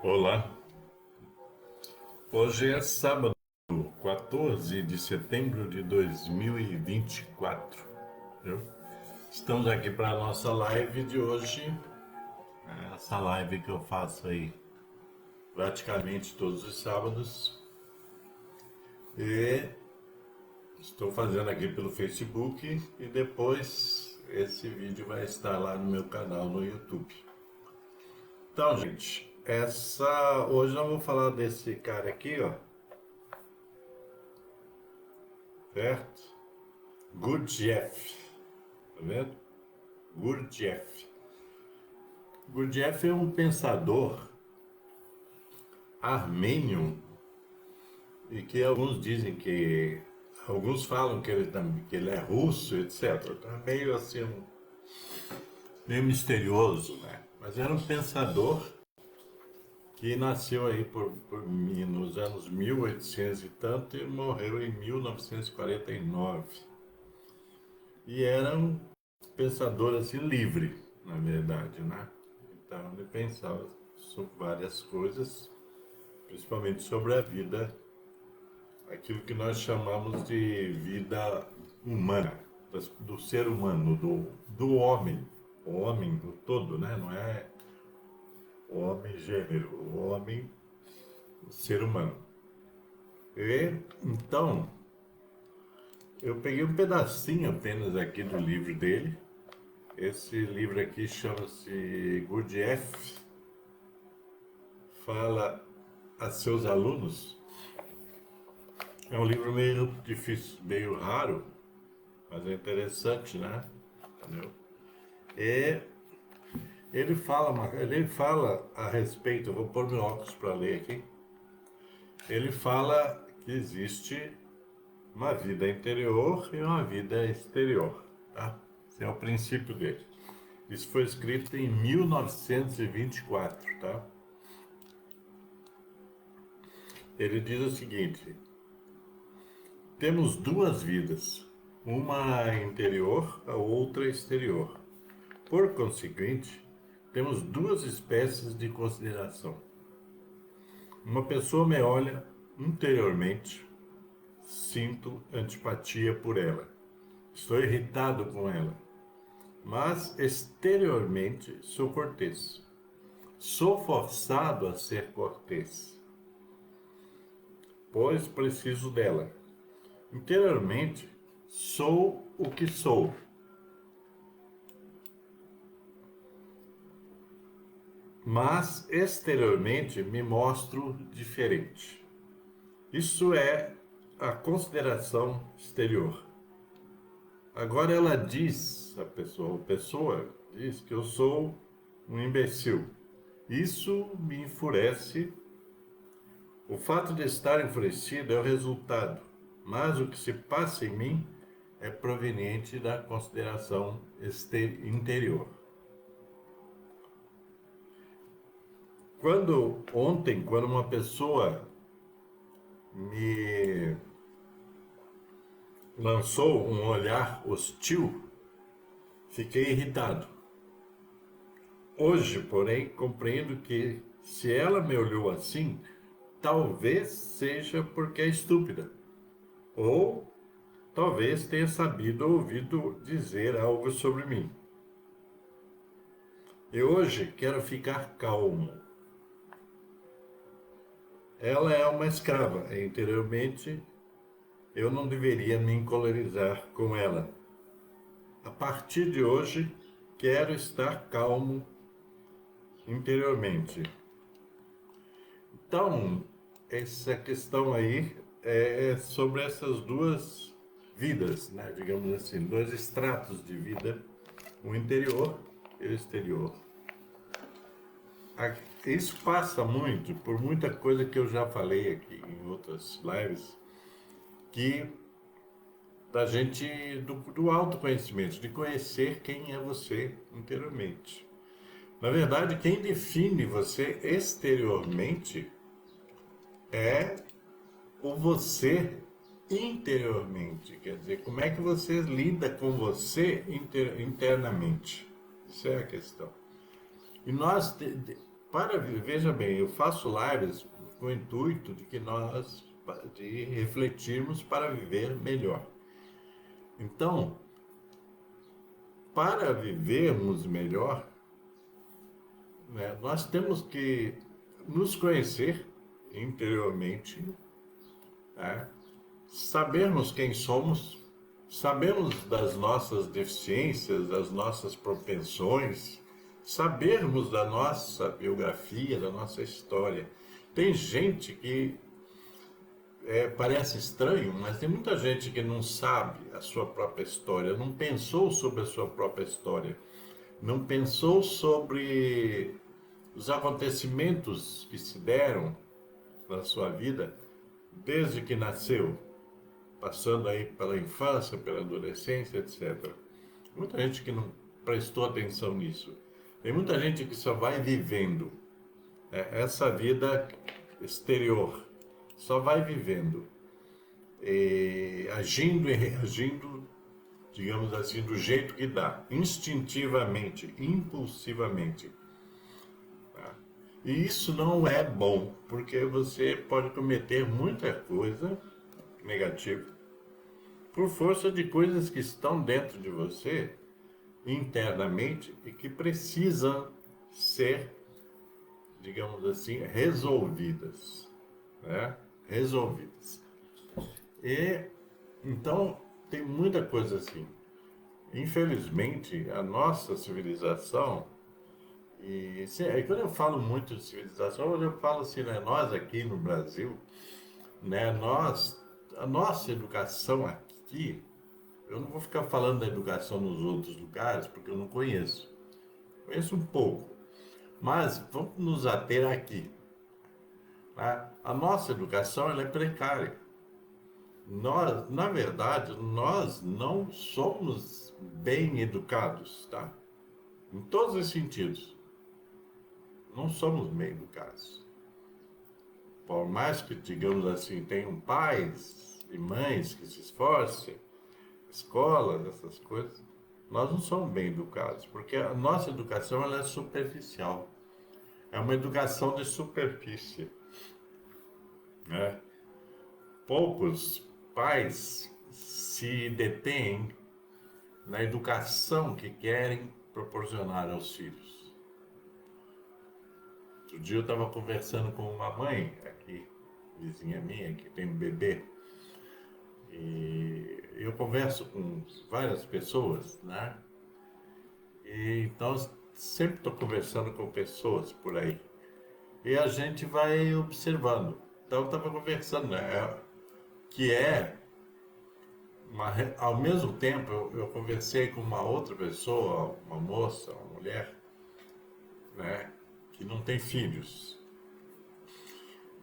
Olá, hoje é sábado, 14 de setembro de 2024. Viu? Estamos aqui para a nossa live de hoje, essa live que eu faço aí praticamente todos os sábados. E estou fazendo aqui pelo Facebook e depois esse vídeo vai estar lá no meu canal no YouTube. Então, gente, hoje eu vou falar desse cara aqui, ó, certo? Gurdjieff, tá vendo? Gurdjieff. Gurdjieff é um pensador armênio e que alguns falam que ele é russo, etc. Tá meio assim, meio misterioso, né? Mas era um pensador que nasceu aí nos anos 1800 e tanto e morreu em 1949. E era um pensador assim livre, na verdade, né? Então ele pensava sobre várias coisas, principalmente sobre a vida, aquilo que nós chamamos de vida humana, do ser humano, do homem, o homem do todo, né? Não é o homem gênero, o homem, o ser humano. E então eu peguei um pedacinho apenas aqui do livro dele. Esse livro aqui chama-se Gurdjieff Fala a Seus Alunos. É um livro meio difícil, meio raro, mas é interessante, né? Entendeu? E ele fala a respeito, eu vou pôr meu óculos para ler aqui. Ele fala que existe uma vida interior e uma vida exterior, tá? Esse é o princípio dele. Isso foi escrito em 1924, tá? Ele diz o seguinte: temos duas vidas, uma interior, a outra exterior. Por conseguinte, temos duas espécies de consideração. Uma pessoa me olha interiormente, sinto antipatia por ela, estou irritado com ela, mas exteriormente sou cortês. Sou forçado a ser cortês, pois preciso dela. Interiormente, sou o que sou, mas exteriormente me mostro diferente. Isso é a consideração exterior. Agora ela diz, a pessoa diz que eu sou um imbecil. Isso me enfurece. O fato de estar enfurecido é o resultado, mas o que se passa em mim é proveniente da consideração interior. Quando uma pessoa me lançou um olhar hostil, fiquei irritado. Hoje, porém, compreendo que se ela me olhou assim, talvez seja porque é estúpida, ou talvez tenha ouvido dizer algo sobre mim. E hoje quero ficar calmo. Ela é uma escrava, e interiormente eu não deveria me encolerizar com ela. A partir de hoje, quero estar calmo interiormente. Então, essa questão aí é sobre essas duas vidas, né? Digamos assim, dois estratos de vida, o interior e o exterior. Isso passa muito por muita coisa que eu já falei aqui em outras lives, que do autoconhecimento, de conhecer quem é você interiormente. Na verdade, quem define você exteriormente é o você interiormente. Quer dizer, como é que você lida com você internamente. Isso é a questão. E Veja bem, eu faço lives com o intuito de que nós de refletirmos para viver melhor. Então, para vivermos melhor, né, nós temos que nos conhecer interiormente, né, sabermos quem somos, sabermos das nossas deficiências, das nossas propensões, sabermos da nossa biografia, da nossa história. Tem gente que parece estranho, mas tem muita gente que não sabe a sua própria história, não pensou sobre a sua própria história, não pensou sobre os acontecimentos que se deram na sua vida desde que nasceu, passando aí pela infância, pela adolescência, etc. Muita gente que não prestou atenção nisso. Tem muita gente que só vai vivendo, né, essa vida exterior, só vai vivendo, agindo e reagindo, digamos assim, do jeito que dá, instintivamente, impulsivamente. Tá? E isso não é bom, porque você pode cometer muita coisa negativa por força de coisas que estão dentro de você internamente e que precisam ser, digamos assim, resolvidas, né? Resolvidas. E então tem muita coisa assim. Infelizmente, a nossa civilização, e quando eu falo muito de civilização, eu falo assim, né, nós aqui no Brasil, né, a nossa educação aqui, eu não vou ficar falando da educação nos outros lugares, porque eu não conheço. Conheço um pouco, mas vamos nos ater aqui. Tá? A nossa educação ela é precária. Nós, na verdade, nós não somos bem educados, tá? Em todos os sentidos. Não somos bem educados. Por mais que, digamos assim, tenham pais e mães que se esforcem, escolas, essas coisas, nós não somos bem educados, porque a nossa educação ela é superficial. É uma educação de superfície, né? Poucos pais se detêm na educação que querem proporcionar aos filhos. Outro dia eu estava conversando com uma mãe aqui, vizinha minha, que tem um bebê, e eu converso com várias pessoas, né? E então sempre estou conversando com pessoas por aí. E a gente vai observando. Então eu estava conversando, né? Que é ao mesmo tempo eu conversei com uma outra pessoa, uma moça, uma mulher, né, que não tem filhos.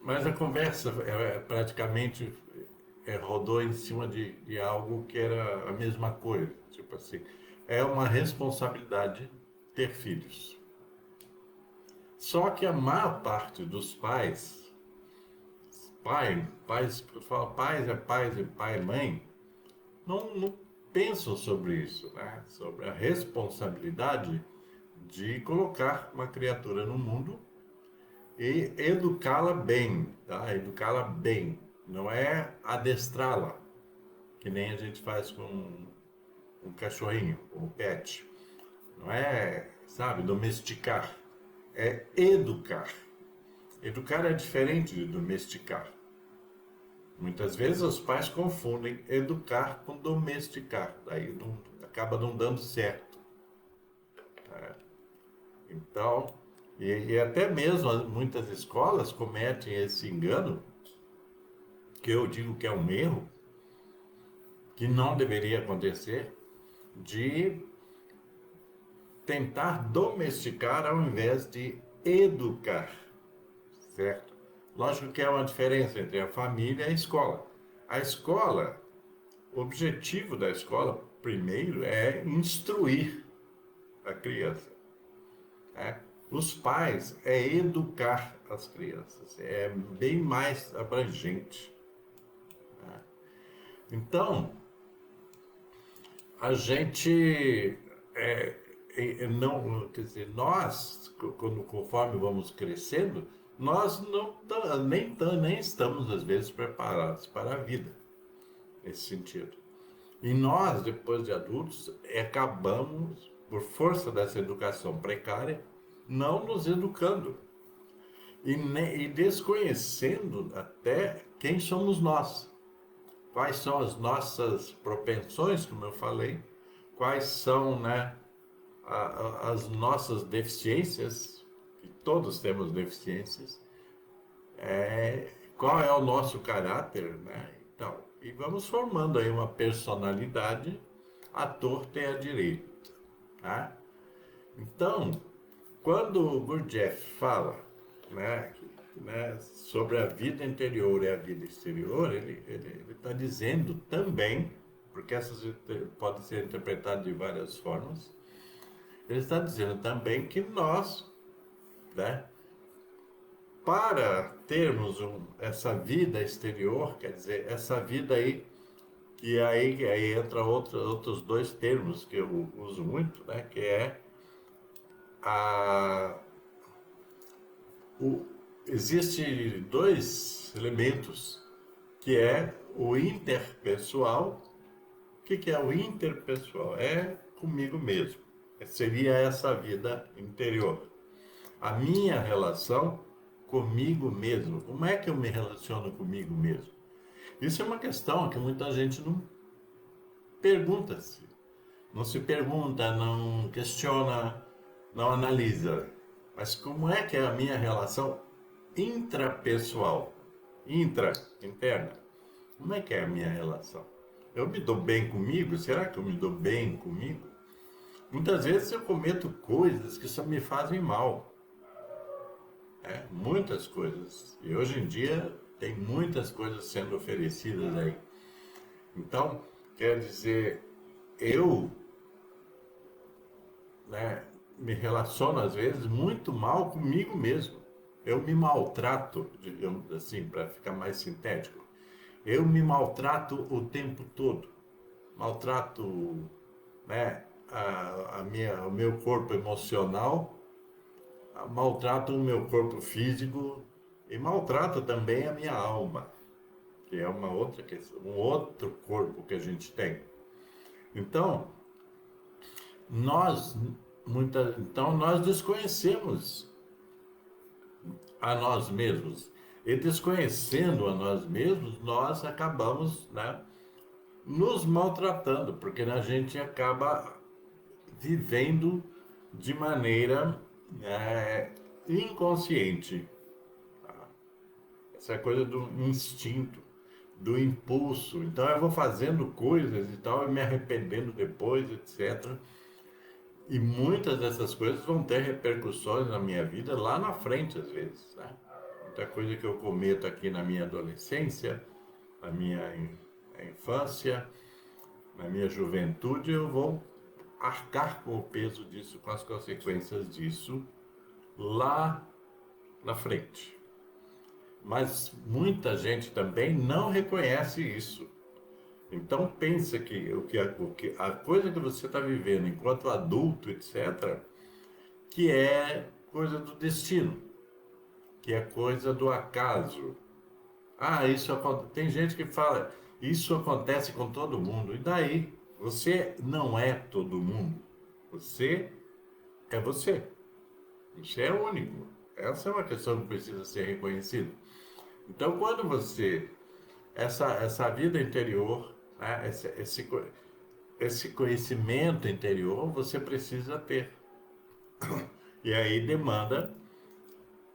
Mas a conversa praticamente rodou em cima de algo que era a mesma coisa. Tipo assim, é uma responsabilidade ter filhos. Só que a maior parte dos pais, eu falo pais é pai e mãe, não pensam sobre isso, né? Sobre a responsabilidade de colocar uma criatura no mundo e educá-la bem, tá? Educá-la bem, não é adestrá-la, que nem a gente faz com um cachorrinho, um pet. Não é, sabe, domesticar, é educar. Educar é diferente de domesticar. Muitas vezes os pais confundem educar com domesticar, daí acaba não dando certo. Então, e até mesmo muitas escolas cometem esse engano, que eu digo que é um erro, que não deveria acontecer, de tentar domesticar ao invés de educar, certo? Lógico que há uma diferença entre a família e a escola. A escola, o objetivo da escola, primeiro, é instruir a criança, né? Os pais é educar as crianças, é bem mais abrangente. Né? Então, a gente, não, quer dizer, nós, conforme vamos crescendo, nós nem estamos, às vezes, preparados para a vida, nesse sentido. E nós, depois de adultos, acabamos, por força dessa educação precária, não nos educando e desconhecendo até quem somos nós, quais são as nossas propensões, como eu falei, quais são, né, as nossas deficiências, que todos temos deficiências, qual é o nosso caráter, né? Então, e vamos formando aí uma personalidade à torta e à direita, tá? Então, quando o Gurdjieff fala, né, sobre a vida interior e a vida exterior, ele está dizendo também, porque essas podem ser interpretadas de várias formas, ele está dizendo também que nós, né, para termos essa vida exterior, quer dizer, essa vida aí, que aí entra outros dois termos que eu uso muito, né, que é a existe dois elementos, que é o interpessoal. O que é o interpessoal? É comigo mesmo. Seria essa vida interior. A minha relação comigo mesmo. Como é que eu me relaciono comigo mesmo? Isso é uma questão que muita gente não pergunta-se. Não se pergunta, não questiona, não analisa. Mas como é que é a minha relação intrapessoal? Interna. Como é que é a minha relação? Eu me dou bem comigo? Será que eu me dou bem comigo? Muitas vezes eu cometo coisas que só me fazem mal. Muitas coisas. E hoje em dia tem muitas coisas sendo oferecidas aí. Então, quer dizer, eu, né, me relaciono às vezes muito mal comigo mesmo. Eu me maltrato, digamos assim, para ficar mais sintético. Eu me maltrato o tempo todo. Maltrato, né, o meu corpo emocional, maltrato o meu corpo físico e maltrato também a minha alma, que é uma outra questão, um outro corpo que a gente tem. Então, nós nós desconhecemos a nós mesmos. E desconhecendo a nós mesmos, nós acabamos, né, nos maltratando, porque a gente acaba vivendo de maneira inconsciente. Essa coisa do instinto, do impulso. Então eu vou fazendo coisas e tal, e me arrependendo depois, etc. E muitas dessas coisas vão ter repercussões na minha vida lá na frente, às vezes, né? Muita coisa que eu cometo aqui na minha adolescência, na minha infância, na minha juventude, eu vou arcar com o peso disso, com as consequências disso lá na frente. Mas muita gente também não reconhece isso. Então pensa que a coisa que você está vivendo enquanto adulto, etc., que é coisa do destino, que é coisa do acaso. Tem gente que fala, isso acontece com todo mundo. E daí? Você não é todo mundo. Você é você. Você é único. Essa é uma questão que precisa ser reconhecida. Então, quando você... Essa vida interior, né, esse conhecimento interior, você precisa ter. E aí demanda,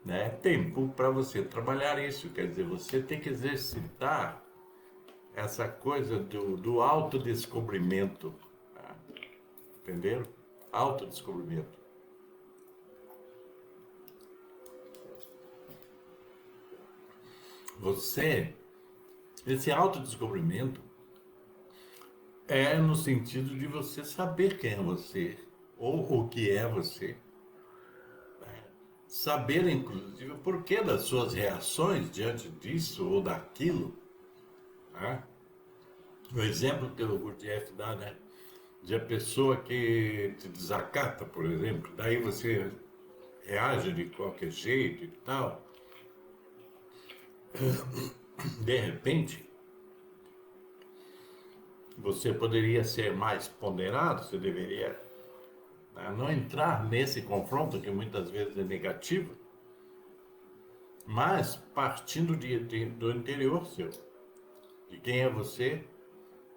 né, tempo para você trabalhar isso. Quer dizer, você tem que exercitar essa coisa do autodescobrimento. Tá? Entenderam? Autodescobrimento. Esse autodescobrimento é no sentido de você saber quem é você, ou o que é você. Saber, inclusive, o porquê das suas reações diante disso ou daquilo. Né? O exemplo que o Gurdjieff dá, né? de a pessoa que te desacata, por exemplo, daí você reage de qualquer jeito e tal. De repente, você poderia ser mais ponderado, você deveria, né, não entrar nesse confronto que muitas vezes é negativo, mas partindo do interior seu, de quem é você,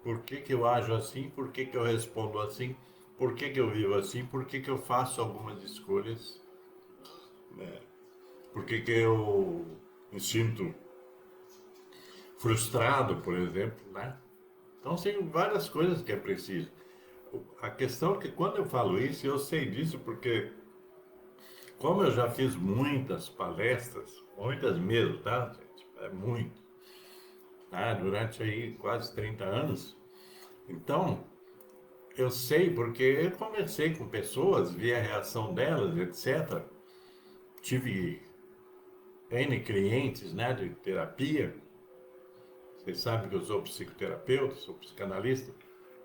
por que que eu ajo assim, por que que eu respondo assim, por que que eu vivo assim, por que que eu faço algumas escolhas, né? Por que que eu me sinto frustrado, por exemplo, né? Então, tem várias coisas que é preciso. A questão é que quando eu falo isso, eu sei disso porque, como eu já fiz muitas palestras, muitas mesmo, tá, gente? É muito, tá? Durante aí quase 30 anos. Então, eu sei porque eu conversei com pessoas, vi a reação delas, etc. Tive N clientes, né, de terapia. Vocês sabem que eu sou psicoterapeuta, sou psicanalista,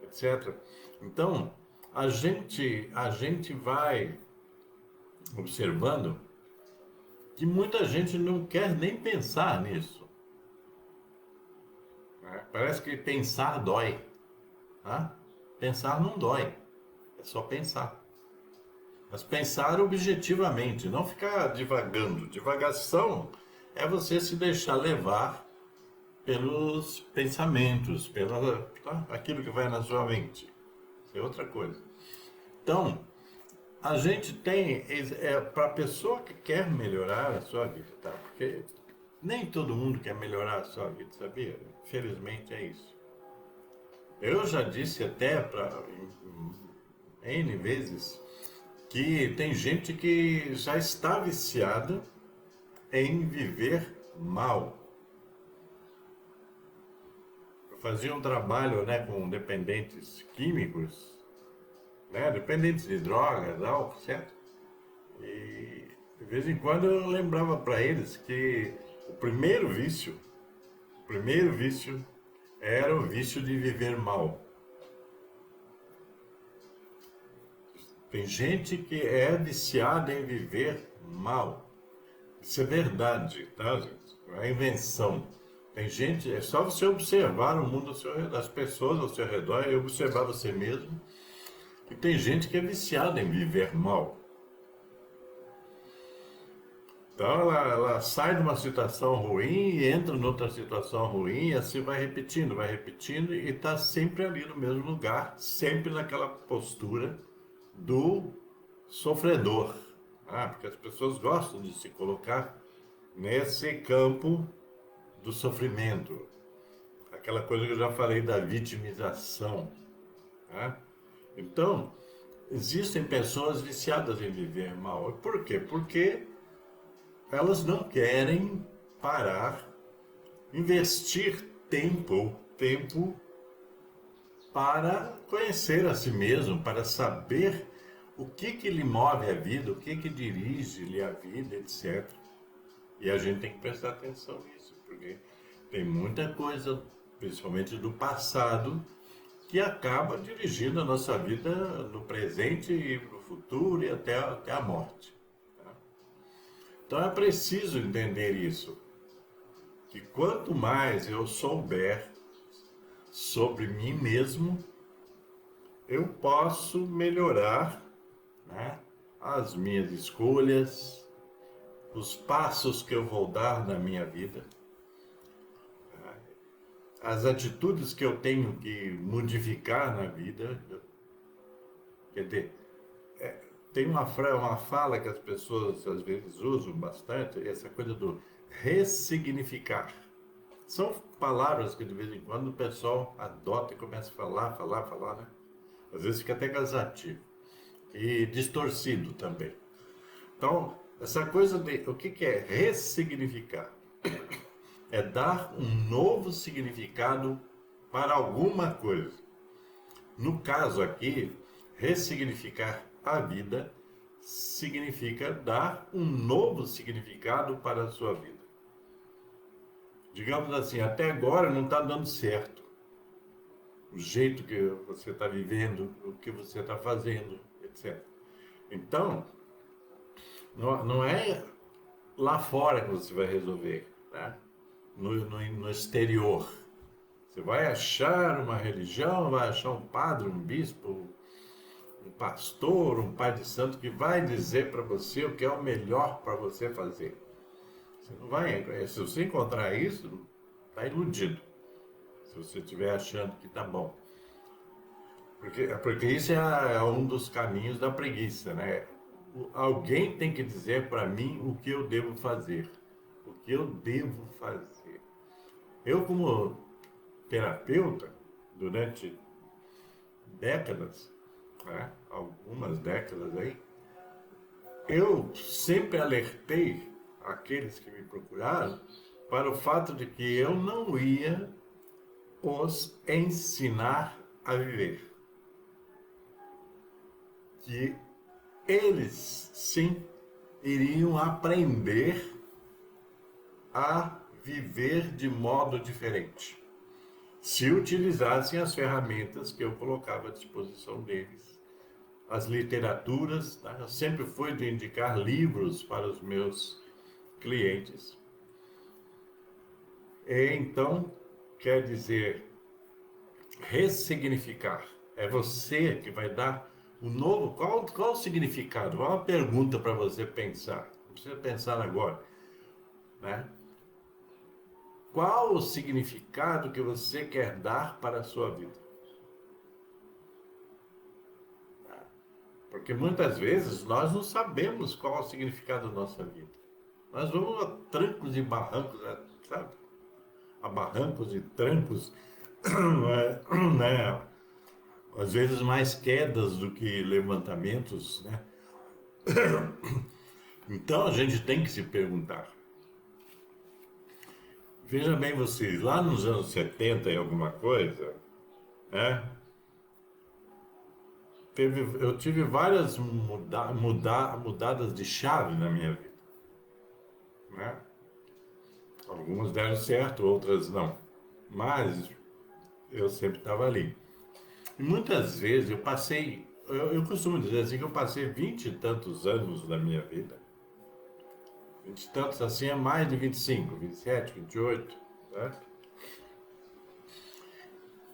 etc. Então, a gente vai observando que muita gente não quer nem pensar nisso, né? Parece que pensar dói, tá? Pensar não dói, é só pensar. Mas pensar objetivamente, não ficar divagando. Divagação é você se deixar levar pelos pensamentos, tá? Aquilo que vai na sua mente. Isso é outra coisa. Então, a gente tem, para a pessoa que quer melhorar a sua vida, tá? Porque nem todo mundo quer melhorar a sua vida, sabia? Infelizmente é isso. Eu já disse até para N vezes que tem gente que já está viciada em viver mal. Eu fazia um trabalho, né, com dependentes químicos, né, dependentes de drogas, álcool, certo? E de vez em quando eu lembrava para eles que o primeiro vício era o vício de viver mal. Tem gente que é viciada em viver mal. Isso é verdade, tá, gente? Não é invenção. Tem gente, é só você observar o mundo ao seu redor, as pessoas ao seu redor e observar você mesmo. E tem gente que é viciada em viver mal. Então ela sai de uma situação ruim e entra noutra situação ruim, e assim vai repetindo e está sempre ali no mesmo lugar, sempre naquela postura do sofredor. Porque as pessoas gostam de se colocar nesse campo do sofrimento. Aquela coisa que eu já falei da vitimização. Tá? Então, existem pessoas viciadas em viver mal. Por quê? Porque elas não querem parar, investir tempo para conhecer a si mesmo, para saber o que lhe move a vida, o que dirige-lhe a vida, etc. E a gente tem que prestar atenção nisso, porque tem muita coisa, principalmente do passado, que acaba dirigindo a nossa vida no presente e no futuro e até a morte. Tá? Então é preciso entender isso, que quanto mais eu souber sobre mim mesmo, eu posso melhorar, né, as minhas escolhas, os passos que eu vou dar na minha vida, as atitudes que eu tenho que modificar na vida. Quer dizer, tem uma fala que as pessoas às vezes usam bastante, essa coisa do ressignificar. São palavras que de vez em quando o pessoal adota e começa a falar, né? Às vezes fica até cansativo e distorcido também. Então, essa coisa de o que é ressignificar? É dar um novo significado para alguma coisa. No caso aqui, ressignificar a vida significa dar um novo significado para a sua vida. Digamos assim, até agora não está dando certo. o jeito que você está vivendo, o que você está fazendo, etc. Então, não é lá fora que você vai resolver, né? No exterior. Você vai achar uma religião, vai achar um padre, um bispo, um pastor, um pai de santo que vai dizer para você o que é o melhor para você fazer. Você não vai, se você encontrar isso, está iludido. Se você estiver achando que está bom. Porque isso é um dos caminhos da preguiça, né? Alguém tem que dizer para mim o que eu devo fazer. O que eu devo fazer. Eu, como terapeuta, durante décadas, né? Algumas décadas aí, eu sempre alertei aqueles que me procuraram para o fato de que eu não ia os ensinar a viver. Que eles, sim, iriam aprender a viver de modo diferente, se utilizassem as ferramentas que eu colocava à disposição deles. As literaturas, tá? Eu sempre fui de indicar livros para os meus clientes. E então, quer dizer, ressignificar. É você que vai dar o novo. Qual o significado? Qual a pergunta para você pensar? Não precisa pensar agora, né? Qual o significado que você quer dar para a sua vida? Porque muitas vezes nós não sabemos qual é o significado da nossa vida. Nós vamos a trancos e barrancos, sabe? A barrancos e trancos, né? Às vezes mais quedas do que levantamentos, né? Então a gente tem que se perguntar. Veja bem vocês, lá nos anos 70 e alguma coisa, né? Eu tive várias mudadas de chave na minha vida, né? Algumas deram certo, outras não. Mas eu sempre estava ali. E muitas vezes eu costumo dizer assim que eu passei 20 e tantos anos da minha vida. 20 e tantos assim é mais de 25, 27, 28, né?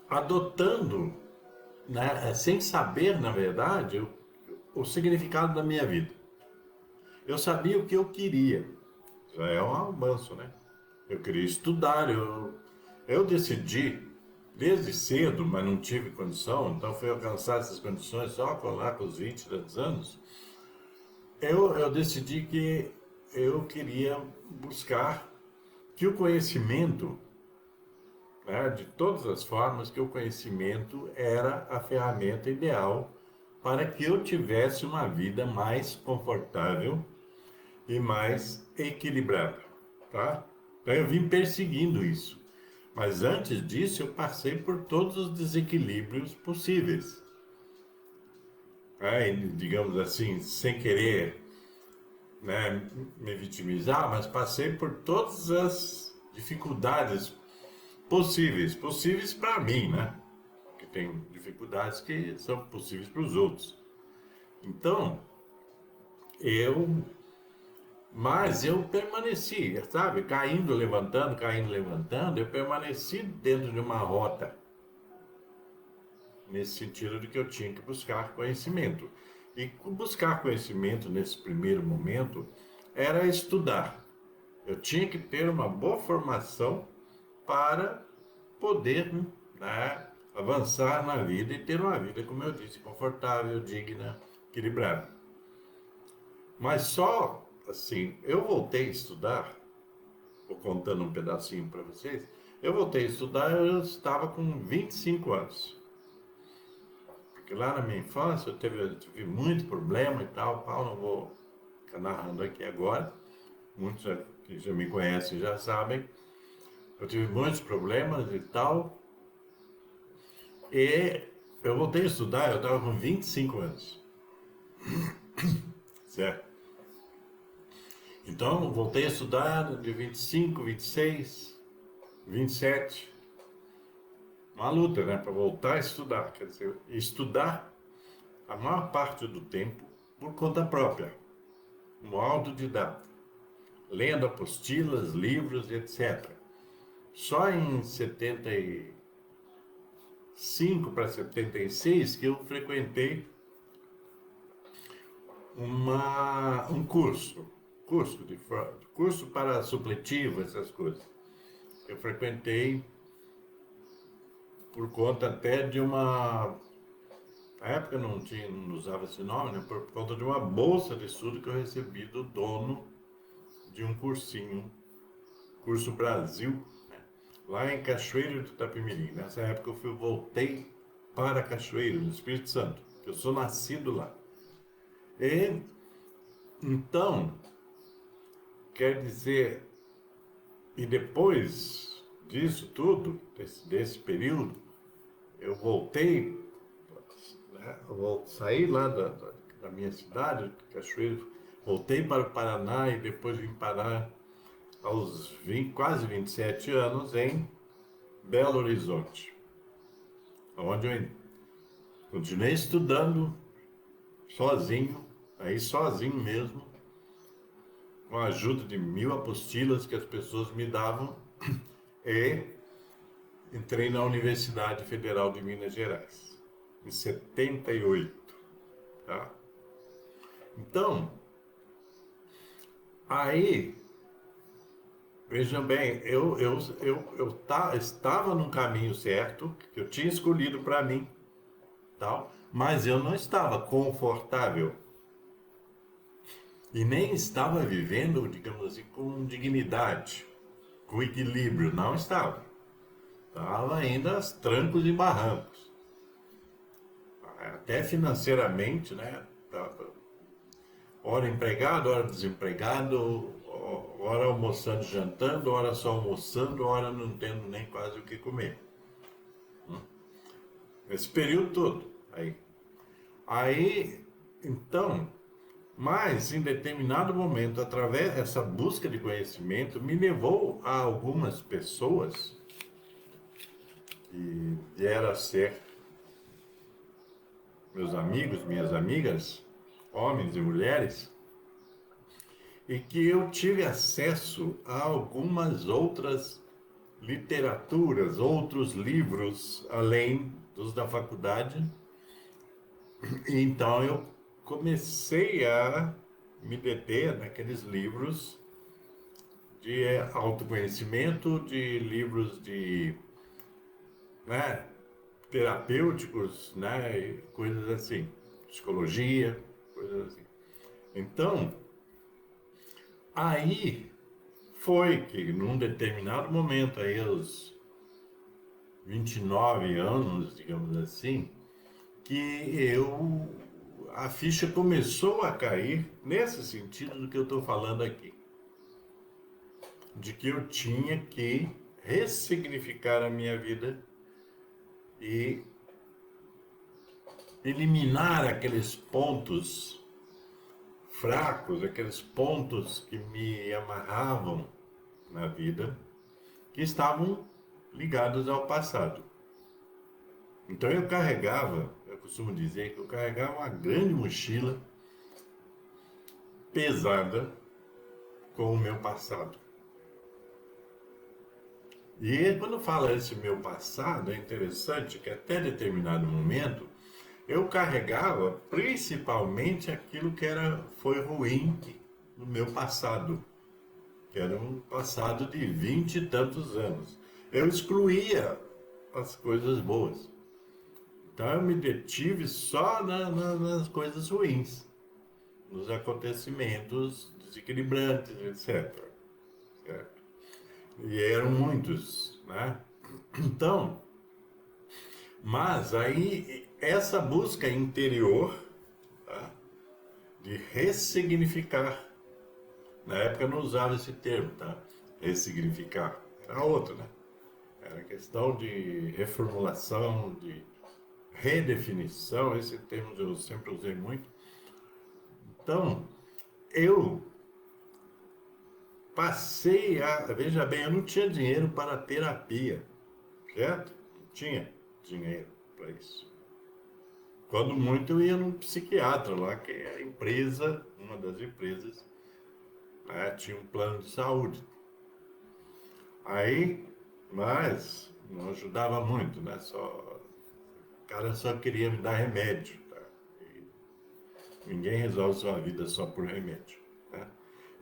Adotando, né, sem saber, na verdade, o significado da minha vida. Eu sabia o que eu queria. Já é um avanço, né? Eu queria estudar, eu decidi desde cedo, mas não tive condição, então fui alcançar essas condições só lá com os 20 e tantos anos. Eu decidi que eu queria buscar que o conhecimento, né, de todas as formas, que o conhecimento era a ferramenta ideal para que eu tivesse uma vida mais confortável e mais equilibrada, tá? Então eu vim perseguindo isso. Mas antes disso eu passei por todos os desequilíbrios possíveis. Né? E, digamos assim, sem querer, né, me vitimizar, mas passei por todas as dificuldades possíveis para mim, né? Porque tem dificuldades que são possíveis para os outros. Então, eu mas eu permaneci, sabe? Caindo, levantando, eu permaneci dentro de uma rota, nesse sentido de que eu tinha que buscar conhecimento. E buscar conhecimento nesse primeiro momento era estudar. Eu tinha que ter uma boa formação para poder, né, avançar na vida e ter uma vida, como eu disse, confortável, digna, equilibrada. Mas só assim, eu voltei a estudar, vou contando um pedacinho para vocês. Eu voltei a estudar, eu estava com 25 anos. Porque lá na minha infância eu tive muito problema e tal, não vou ficar narrando aqui agora. Muitos que já me conhecem já sabem. Eu tive muitos problemas e tal. E eu voltei a estudar, eu estava com 25 anos. Certo? Então, eu voltei a estudar de 25, 26, 27. uma luta, né, para voltar a estudar. Quer dizer, estudar a maior parte do tempo por conta própria, como autodidata, lendo apostilas, livros, etc. Só em 75 para 76 que eu frequentei um curso para supletivo, essas coisas. Eu frequentei por conta até de uma, na época não usava esse nome, né? Por conta de uma bolsa de estudo que eu recebi do dono de um cursinho, Curso Brasil, né? Lá em Cachoeiro do Itapemirim. Nessa época voltei para Cachoeiro, no Espírito Santo. Eu sou nascido lá. E então, quer dizer, e depois disso tudo, desse período, eu voltei, né, saí lá da minha cidade, Cachoeiro, voltei para o Paraná e depois vim parar aos quase 27 anos em Belo Horizonte, onde eu continuei estudando sozinho, aí sozinho mesmo, com a ajuda de 1000 apostilas que as pessoas me davam, e entrei na Universidade Federal de Minas Gerais, em 78, tá? Então, aí, veja bem, estava no caminho certo, que eu tinha escolhido para mim, tal, mas eu não estava confortável e nem estava vivendo, digamos assim, com dignidade, com equilíbrio, não estava. Estava ainda aos trancos e barrancos. Até financeiramente, né? Hora empregado, hora desempregado, hora almoçando, jantando, hora só almoçando, hora não tendo nem quase o que comer. Esse período todo. Aí, então, mas em determinado momento, através dessa busca de conhecimento, me levou a algumas pessoas que vieram a ser meus amigos, minhas amigas, homens e mulheres, e que eu tive acesso a algumas outras literaturas, outros livros, além dos da faculdade. E então eu comecei a me deter naqueles livros de autoconhecimento, de livros de, né, terapêuticos, né, e coisas assim, psicologia, coisas assim. Então, aí foi que num determinado momento, aí aos 29 anos, digamos assim, que a ficha começou a cair nesse sentido do que eu estou falando aqui. De que eu tinha que ressignificar a minha vida e eliminar aqueles pontos fracos, aqueles pontos que me amarravam na vida, que estavam ligados ao passado. Então eu costumo dizer que eu carregava uma grande mochila pesada com o meu passado. E quando fala esse meu passado, é interessante que até determinado momento eu carregava principalmente aquilo que foi ruim no meu passado, que era um passado de 20 e tantos anos. Eu excluía as coisas boas. Então eu me detive só nas coisas ruins, nos acontecimentos desequilibrantes, etc. Certo? E eram muitos, né? Então, mas aí essa busca interior, tá, de ressignificar, na época eu não usava esse termo, tá? Ressignificar, era outro, né? Era questão de reformulação, de redefinição, esse termo eu sempre usei muito. Então, eu passei a, veja bem, eu não tinha dinheiro para terapia, certo? tinha dinheiro para isso. Quando muito eu ia num psiquiatra lá, que é a empresa, uma das empresas, né, tinha um plano de saúde. Aí, mas não ajudava muito, né? O cara só queria me dar remédio, tá? E ninguém resolve sua vida só por remédio, né?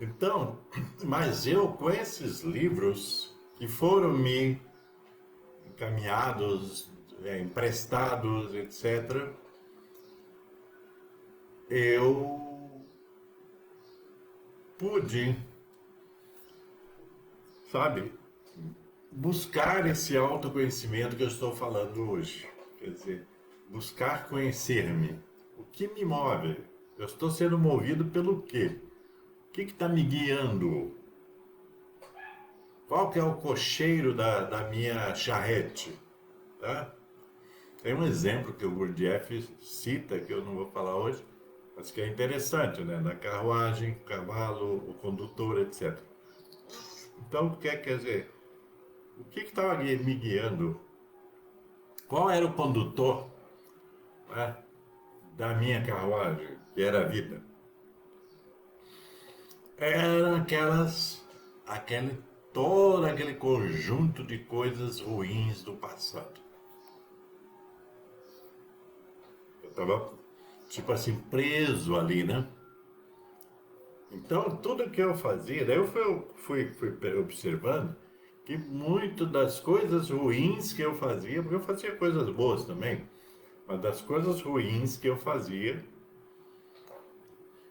Então, mas eu com esses livros que foram me encaminhados, emprestados, etc., eu pude, sabe, buscar esse autoconhecimento que eu estou falando hoje. Quer dizer, buscar conhecer-me. O que me move? Eu estou sendo movido pelo quê? O que está me guiando? Qual que é o cocheiro da minha charrete? Tá? Tem um exemplo que o Gurdjieff cita, que eu não vou falar hoje, mas que é interessante, né? Na carruagem, o cavalo, o condutor, etc. Então, o que quer dizer? O que estava me guiando? Qual era o condutor, né, da minha carruagem, que era a vida? Eram todo aquele conjunto de coisas ruins do passado. Eu estava, tipo assim, preso ali, né? Então, tudo que eu fazia, daí eu fui observando que muito das coisas ruins que eu fazia, porque eu fazia coisas boas também, mas das coisas ruins que eu fazia,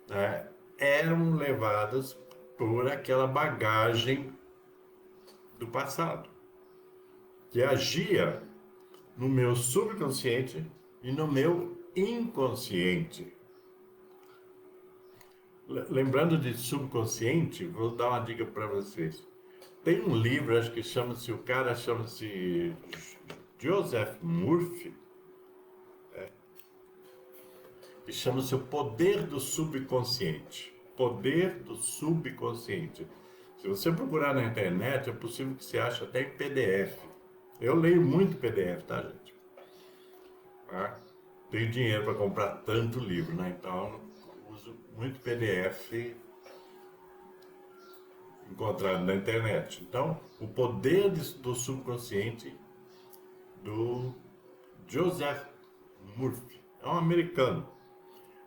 né, eram levadas por aquela bagagem do passado, que agia no meu subconsciente e no meu inconsciente. Lembrando de subconsciente, vou dar uma dica para vocês. Tem um livro, acho que chama-se, o cara chama-se Joseph Murphy, que chama-se O Poder do Subconsciente. Poder do Subconsciente. Se você procurar na internet, é possível que você ache até em PDF. Eu leio muito PDF, tá, gente? Tá? Tenho dinheiro para comprar tanto livro, né? Então, uso muito PDF encontrado na internet. Então, O Poder do Subconsciente, do Joseph Murphy. É um americano.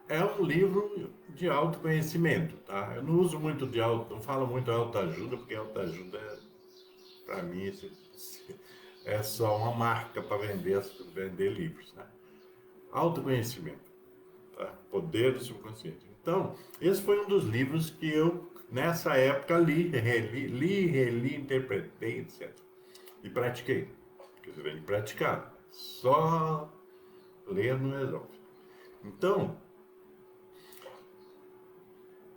É um livro de autoconhecimento, tá? Eu não uso muito não falo muito de autoajuda, porque autoajuda, para mim, é só uma marca para vender livros, né? Autoconhecimento, tá? Poder do subconsciente. Então, esse foi um dos livros que eu, nessa época, reli, interpretei, etc. E pratiquei. Quer dizer, vem praticar. Só ler não resolve. Então,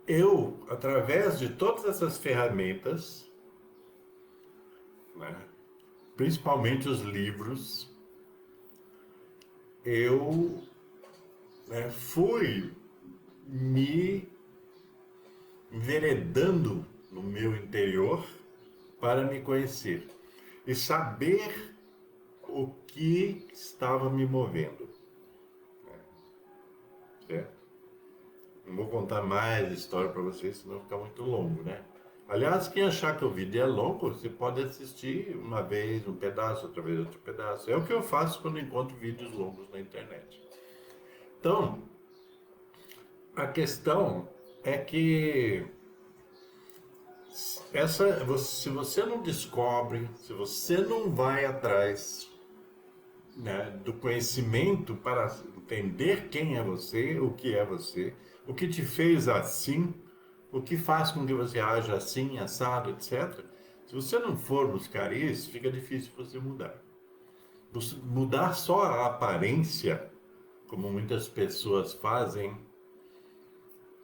eu, através de todas essas ferramentas, né, principalmente os livros, eu, né, fui me enveredando no meu interior para me conhecer e saber o que estava me movendo. Certo? Não vou contar mais história para vocês, senão vai ficar muito longo, né? Aliás, quem achar que o vídeo é longo, você pode assistir uma vez um pedaço, outra vez outro pedaço. É o que eu faço quando encontro vídeos longos na internet. Então, a questão é que se você não descobre, se você não vai atrás, né, do conhecimento para entender quem é você, o que te fez assim, o que faz com que você haja assim, assado, etc. Se você não for buscar isso, fica difícil você mudar. Mudar só a aparência, como muitas pessoas fazem,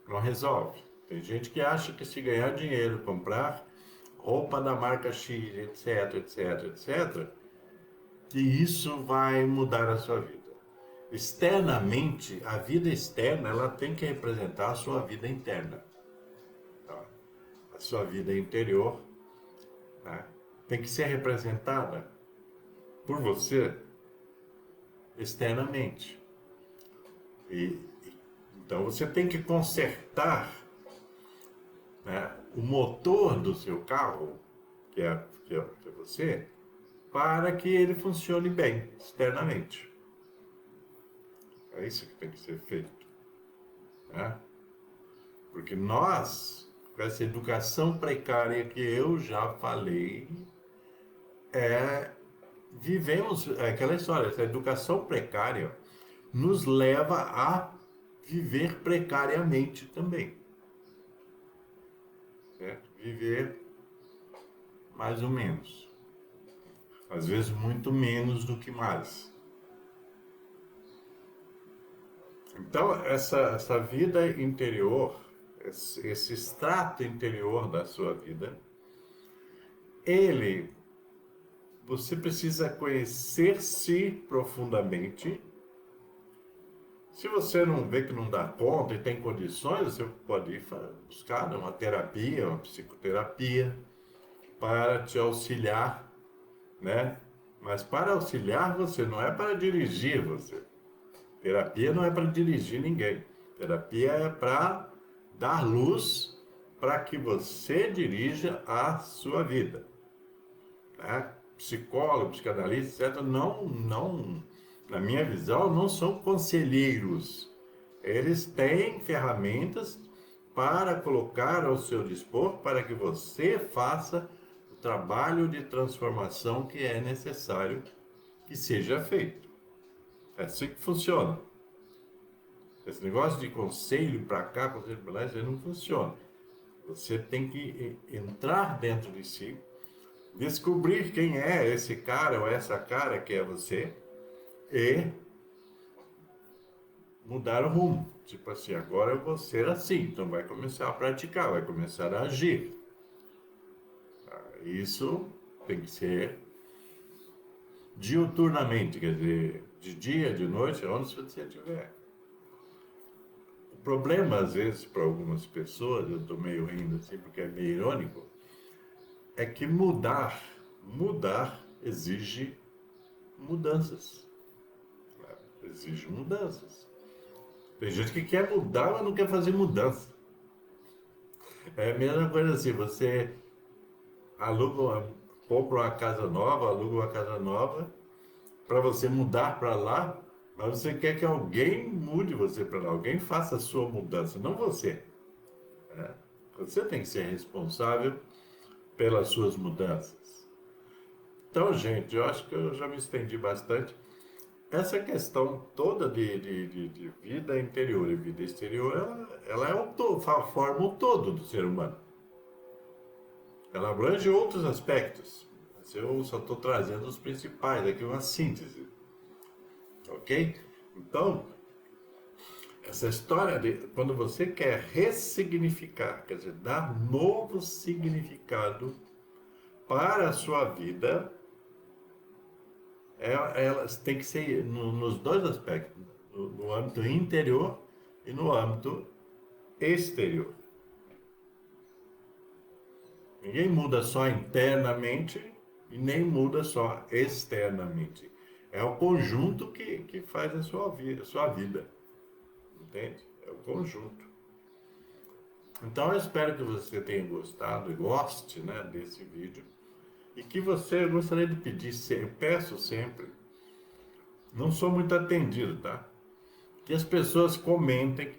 não resolve. Tem gente que acha que se ganhar dinheiro, comprar roupa da marca X, etc, etc, etc, que isso vai mudar a sua vida. Externamente, a vida externa, ela tem que representar a sua vida interna. Tá? A sua vida interior, né, tem que ser representada por você, externamente. Então você tem que consertar, né, o motor do seu carro, que é você, para que ele funcione bem externamente. É isso que tem que ser feito, né? Porque nós, com essa educação precária que eu já falei, vivemos aquela história, essa educação precária nos leva a viver precariamente também. Certo? Viver mais ou menos. Às vezes muito menos do que mais. Então, essa vida interior, esse extrato interior da sua vida, você precisa conhecer-se profundamente. Se você não vê que não dá conta e tem condições, você pode ir buscar uma terapia, uma psicoterapia, para te auxiliar, né? Mas para auxiliar você, não é para dirigir você. Terapia não é para dirigir ninguém. Terapia é para dar luz para que você dirija a sua vida, né? Psicólogo, psicanalista, etc., na minha visão, não são conselheiros. Eles têm ferramentas para colocar ao seu dispor para que você faça o trabalho de transformação que é necessário que seja feito. É assim que funciona. Esse negócio de conselho para cá, conselho para lá, isso aí não funciona. Você tem que entrar dentro de si, descobrir quem é esse cara ou essa cara que é você e mudar o rumo. Tipo assim, agora eu vou ser assim, então vai começar a praticar, vai começar a agir. Isso tem que ser diuturnamente, quer dizer, de dia, de noite, onde você estiver. O problema, às vezes, para algumas pessoas, eu estou meio rindo assim, porque é meio irônico, é que mudar exige mudanças. Exige mudanças. Tem gente que quer mudar, mas não quer fazer mudança. É a mesma coisa assim, você compra uma casa nova, aluga uma casa nova, para você mudar para lá, mas você quer que alguém mude você para lá, alguém faça a sua mudança, não você. Né? Você tem que ser responsável pelas suas mudanças. Então, gente, eu acho que eu já me estendi bastante. Essa questão toda de vida interior e vida exterior, ela é o todo, forma o todo do ser humano. Ela abrange outros aspectos. Mas eu só estou trazendo os principais aqui, uma síntese. Ok? Então, essa história de quando você quer ressignificar, quer dizer, dar novo significado para a sua vida, elas têm que ser nos dois aspectos, no âmbito interior e no âmbito exterior. Ninguém muda só internamente e nem muda só externamente. É o conjunto que faz a sua vida. Entende? É o conjunto. Então eu espero que você tenha gostado e goste, né, desse vídeo. E que eu gostaria de pedir, eu peço sempre, não sou muito atendido, tá? Que as pessoas comentem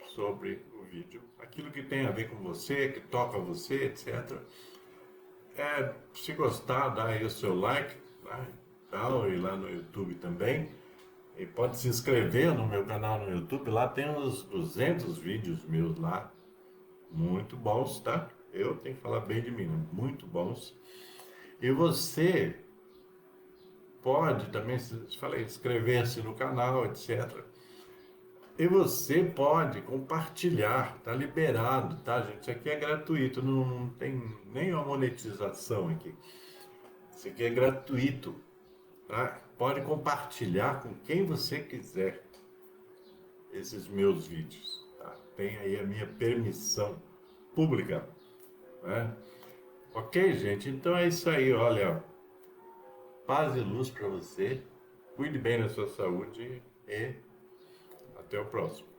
sobre o vídeo, aquilo que tem a ver com você, que toca você, etc. Se gostar, dá aí o seu like, tá? Tal, e lá no YouTube também. E pode se inscrever no meu canal no YouTube, lá tem uns 200 vídeos meus lá, muito bons, tá? Eu tenho que falar bem de mim, muito bons. E você pode também, falei, inscrever-se no canal, etc. E você pode compartilhar, tá liberado, tá, gente? Isso aqui é gratuito, não tem nenhuma monetização aqui. Isso aqui é gratuito, tá? Pode compartilhar com quem você quiser esses meus vídeos, tá? Tem aí a minha permissão pública, né? Ok, gente? Então é isso aí, olha. Paz e luz para você. Cuide bem da sua saúde e até o próximo.